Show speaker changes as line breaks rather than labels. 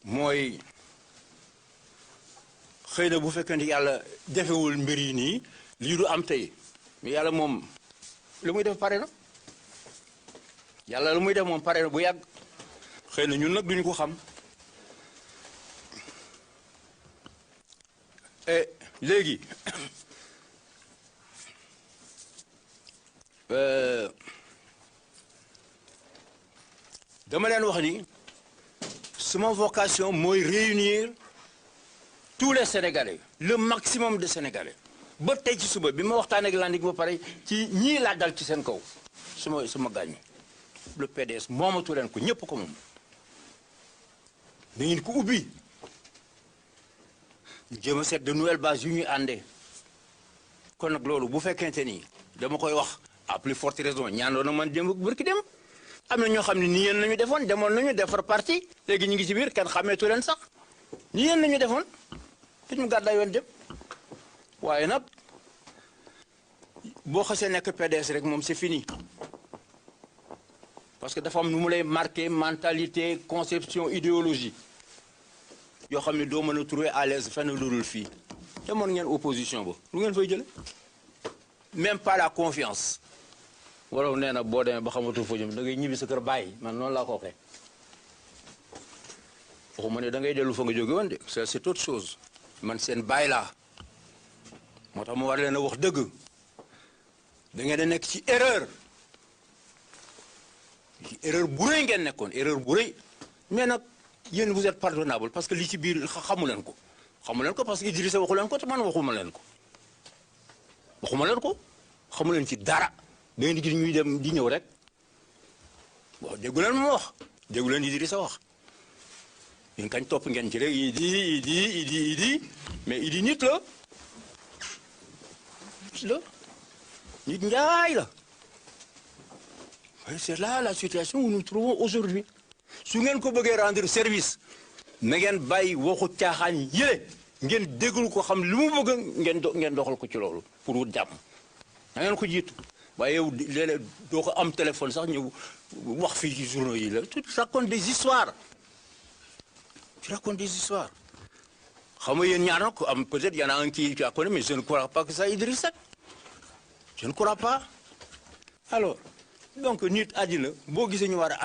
mooy xëy na bu fekkente yàlla defewul mbir yi nii lii du am tey mais yàlla moom lu muy def pare na yàlla lu muy def moom pare na bu yàgg xëy na ñun nag duñu ko xam léegi dama leen wax ni sama vocation mooy réunir tous les Sénégalais le maximum de Sénégalais ba tey ci suba bi ma waxtaan ak Landing ba pare ci ñii laa dal ci seen kaw suma gaañu le PDS moomatu leen ko ñëpp ko moom da ngeen ko ubbi jéem a seet de nouvelles bases yu ñuy àndee kon nag loolu bu fekkente ni dama koy wax à plus forte raison ñaandoon na man démb bërki dem am na ñoo xam ne nii yéen nañu defoon demoon nañu defar parti léegi ñu ngi ci biir kenn xàmmeetu leen sax nii yéen nañu defoon te ñu gàddaay yoon dem waaye nag boo xasee nekk PDS rek moom c'est fini parce que dafa am nu mu lay marqué mentalité conception idéologie yoo xam ne doo mën a trouver à l'aise fenn lu dul fii demoon ngeen opposition ba lu ngeen fay jële même pas la confiance wala nee na boo demee ba xamatul foo jëm da ngay ñibbi sa kër bàyyi man noonu laa ko waxee waxuma ne da ngay dellu fa nga jóge woon de c'est autre chose man seen bàyyi laa moo tax ma war leen a wax dëgg da ngeen a nekk ci erreur bu rëy ngeen nekkoon erreur bu rëy mais nag yéen vous êtes pardonnable parce que li ci biir xamu leen ko parce que Idrissa waxu leen ko te man waxuma leen ko xamu leen ci dara da ngeen di gis ñuy dem di ñëw rek waaw déggu leen ma wax déggu leen Idrissa wax yéen kañ topp ngeen ci rek Idi mais Idi nit la nit njaay la c'est là la situation où nous nous trouvons aujourd'hui su ngeen ko bëggee rendre service na ngeen bàyyi waxu caaxaan yële ngeen déglu ko xam li mu bëgg ngeen doxal ko ci loolu pour wut jàmm na ngeen ko jiitu waaye yow léeg-léeg doo ko am téléphone sax ñëw wax fii ci journaux yi la tu racontes des histoires xam nga yéen ñaar nag am peut-être y en a un qui tu as connu mais je ne crois pas que ça Idrissa je ne crois pas alors donc nit àddina boo gisee ñu war a